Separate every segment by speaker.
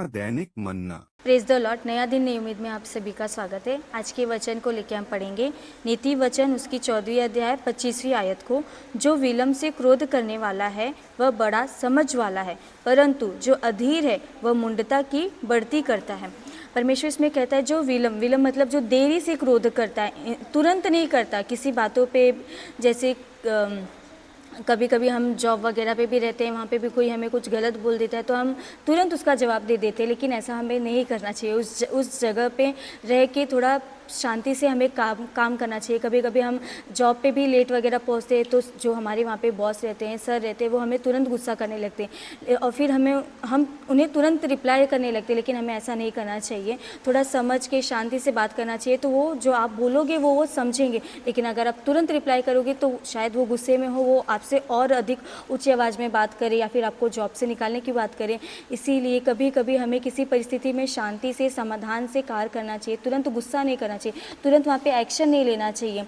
Speaker 1: Dainik Manna.
Speaker 2: Praise the Lord. नया दिन नई उम्मीद में आप सभी का स्वागत है। आज के वचन को लेकर हम पढ़ेंगे नीति वचन उसकी 14वीं अध्याय 25वीं आयत को। जो विलम्ब से क्रोध करने वाला है वह बड़ा समझ वाला है, परंतु जो अधीर है वह मूढ़ता की बढ़ती करता है। परमेश्वर इसमें कहता है जो विलम्ब मतलब जो देरी से क्रोध करता है, तुरंत नहीं करता किसी बातों पे। जैसे कभी कभी हम जॉब वगैरह पे भी रहते हैं, वहाँ पे भी कोई हमें कुछ गलत बोल देता है तो हम तुरंत उसका जवाब दे देते हैं, लेकिन ऐसा हमें नहीं करना चाहिए। उस जगह पे रह के थोड़ा शांति से हमें काम करना चाहिए। कभी कभी हम जॉब पे भी लेट वगैरह पहुँचते हैं तो जो हमारे वहाँ पे बॉस रहते हैं, सर रहते हैं, वो हमें तुरंत गुस्सा करने लगते हैं और फिर हम उन्हें तुरंत रिप्लाई करने लगते हैं, लेकिन हमें ऐसा नहीं करना चाहिए। थोड़ा समझ के शांति से बात करना चाहिए, तो वो जो आप बोलोगे वो समझेंगे। लेकिन अगर आप तुरंत रिप्लाई करोगे तो शायद वो गुस्से में हो, वो आपसे और अधिक ऊँची आवाज़ में बात करे या फिर आपको जॉब से निकालने की बात करें। इसीलिए कभी कभी हमें किसी परिस्थिति में शांति से समाधान से कार्य करना चाहिए, तुरंत गुस्सा नहीं करना चाहिए, तुरंत वहाँ पे एक्शन नहीं लेना चाहिए,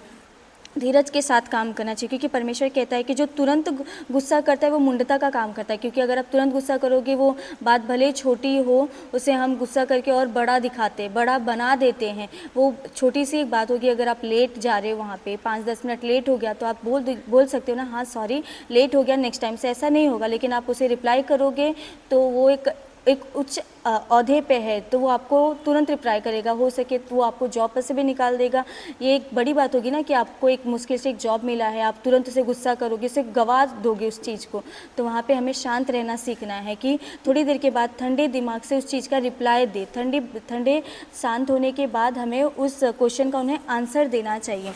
Speaker 2: धीरज के साथ काम करना चाहिए। क्योंकि परमेश्वर कहता है कि जो तुरंत गुस्सा करता है वो मूढ़ता का काम करता है। क्योंकि अगर आप तुरंत गुस्सा करोगे, वो बात भले छोटी हो उसे हम गुस्सा करके और बड़ा दिखाते, बड़ा बना देते हैं। वो छोटी सी एक बात होगी, अगर आप लेट जा रहे हो वहाँ पे 5-10 मिनट लेट हो गया तो आप बोल सकते हो ना, हाँ सॉरी लेट हो गया, नेक्स्ट टाइम से ऐसा नहीं होगा। लेकिन आप उसे रिप्लाई करोगे तो वो एक उच्च औहदे पे है तो वो आपको तुरंत रिप्लाई करेगा। हो सके तो वो आपको जॉब पर से भी निकाल देगा। ये एक बड़ी बात होगी ना कि आपको एक मुश्किल से एक जॉब मिला है, आप तुरंत उसे गुस्सा करोगे, उसे गवा दोगे उस चीज़ को। तो वहाँ पे हमें शांत रहना सीखना है कि थोड़ी देर के बाद ठंडे दिमाग से उस चीज़ का रिप्लाई दे। ठंडे शांत होने के बाद हमें उस क्वेश्चन का उन्हें आंसर देना चाहिए।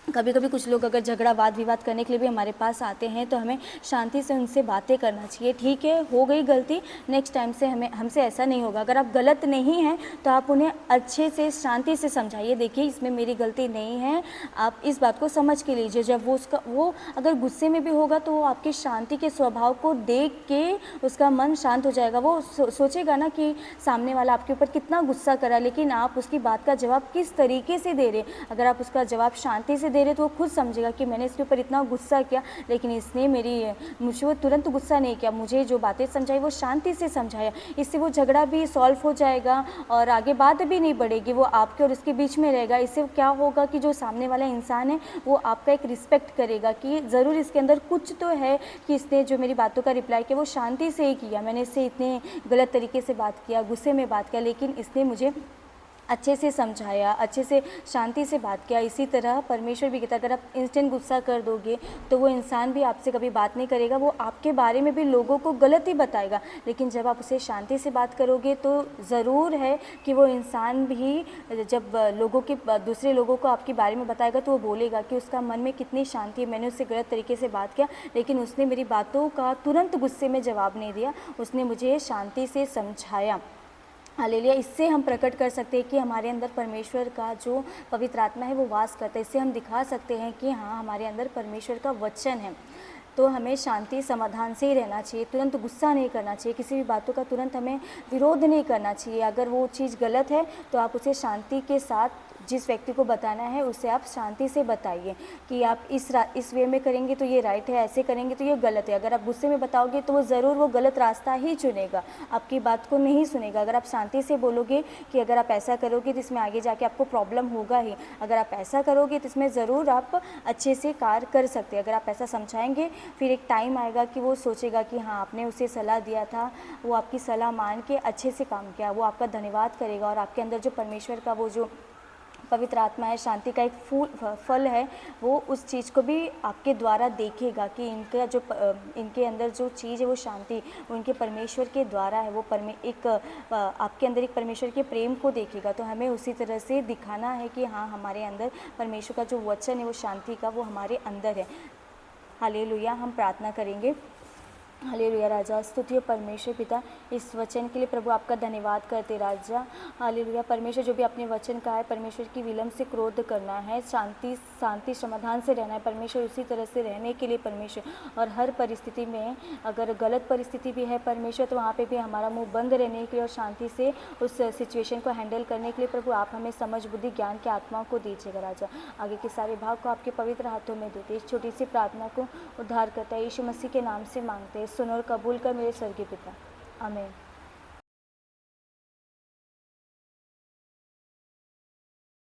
Speaker 2: कभी कभी कुछ लोग अगर झगड़ा वाद विवाद करने के लिए भी हमारे पास आते हैं तो हमें शांति से उनसे बातें करना चाहिए। ठीक है, हो गई गलती, नेक्स्ट टाइम से हमसे ऐसा नहीं होगा। अगर आप गलत नहीं हैं तो आप उन्हें अच्छे से शांति से समझाइए, देखिए इसमें मेरी गलती नहीं है, आप इस बात को समझ के लीजिए। जब वो अगर गुस्से में भी होगा तो वो आपकी शांति के स्वभाव को देख के उसका मन शांत हो जाएगा। वो सोचेगा ना कि सामने वाला आपके ऊपर कितना गुस्सा करा, लेकिन आप उसकी बात का जवाब किस तरीके से दे रहे। अगर आप उसका जवाब शांति से दे रहे तो वो खुद समझेगा कि मैंने इसके ऊपर इतना गुस्सा किया, लेकिन इसने मुझे वो तुरंत गुस्सा नहीं किया, मुझे जो बातें समझाई वो शांति से समझाया। इससे वो झगड़ा भी सॉल्व हो जाएगा और आगे बात भी नहीं बढ़ेगी, वो आपके और उसके बीच में रहेगा। इससे क्या होगा कि जो सामने वाला इंसान है वो आपका एक रिस्पेक्ट करेगा कि ज़रूर इसके अंदर कुछ तो है कि इसने जो मेरी बातों का रिप्लाई किया वो शांति से ही किया। मैंने इससे इतने गलत तरीके से बात किया, गुस्से में बात किया, लेकिन इसने मुझे अच्छे से समझाया, अच्छे से शांति से बात किया। इसी तरह परमेश्वर भी कहता है अगर आप इंस्टेंट गुस्सा कर दोगे तो वो इंसान भी आपसे कभी बात नहीं करेगा, वो आपके बारे में भी लोगों को गलत ही बताएगा। लेकिन जब आप उसे शांति से बात करोगे तो ज़रूर है कि वो इंसान भी जब दूसरे लोगों को आपके बारे में बताएगा तो वो बोलेगा कि उसका मन में कितनी शांति है, मैंने उससे गलत तरीके से बात किया लेकिन उसने मेरी बातों का तुरंत गुस्से में जवाब नहीं दिया, उसने मुझे शांति से समझाया। हालेलुया। इससे हम प्रकट कर सकते हैं कि हमारे अंदर परमेश्वर का जो पवित्र आत्मा है वो वास करता है। इससे हम दिखा सकते हैं कि हाँ, हमारे अंदर परमेश्वर का वचन है। तो हमें शांति समाधान से ही रहना चाहिए, तुरंत गुस्सा नहीं करना चाहिए, किसी भी बातों का तुरंत हमें विरोध नहीं करना चाहिए। अगर वो चीज़ गलत है तो आप उसे शांति के साथ, जिस व्यक्ति को बताना है उसे आप शांति से बताइए कि आप इस वे में करेंगे तो ये राइट है, ऐसे करेंगे तो ये गलत है। अगर आप गुस्से में बताओगे तो वो ज़रूर वो गलत रास्ता ही चुनेगा, आपकी बात को नहीं सुनेगा। अगर आप शांति से बोलोगे कि अगर आप ऐसा करोगे तो इसमें आगे जाके आपको प्रॉब्लम होगा ही, अगर आप ऐसा करोगे तो इसमें ज़रूर आप अच्छे से कार्य कर सकते हैं। अगर आप ऐसा समझाएंगे फिर एक टाइम आएगा कि वो सोचेगा कि हाँ, आपने उसे सलाह दिया था, वो आपकी सलाह मान के अच्छे से काम किया, वो आपका धन्यवाद करेगा और आपके अंदर जो परमेश्वर का वो जो पवित्र आत्मा है, शांति का एक फल है, वो उस चीज़ को भी आपके द्वारा देखेगा कि इनके अंदर जो चीज़ है वो शांति उनके परमेश्वर के द्वारा है। वो आपके अंदर एक परमेश्वर के प्रेम को देखेगा। तो हमें उसी तरह से दिखाना है कि हाँ, हमारे अंदर परमेश्वर का जो वचन है वो शांति का वो हमारे अंदर है। हालेलुया। हम प्रार्थना करेंगे। हालेलुया। राजा, स्तुति हो परमेश्वर पिता, इस वचन के लिए प्रभु आपका धन्यवाद करते राजा। हालेलुया। परमेश्वर, जो भी अपने वचन का है परमेश्वर की विलम्ब से क्रोध करना है, शांति समाधान से रहना है परमेश्वर, उसी तरह से रहने के लिए परमेश्वर, और हर परिस्थिति में अगर गलत परिस्थिति भी है परमेश्वर तो वहाँ पे भी हमारा मुंह बंद रहने के लिए और शांति से उस सिचुएशन को हैंडल करने के लिए प्रभु आप हमें समझ बुद्धि ज्ञान की आत्माओं को दीजिएगा राजा। आगे के सारे भाग को आपके पवित्र हाथों में देते, इस छोटी सी प्रार्थना को उद्धार करता है यीशु मसीह के नाम से मांगते हैं, सुनो और कबूल कर मेरे स्वर्गीय पिता, आमीन।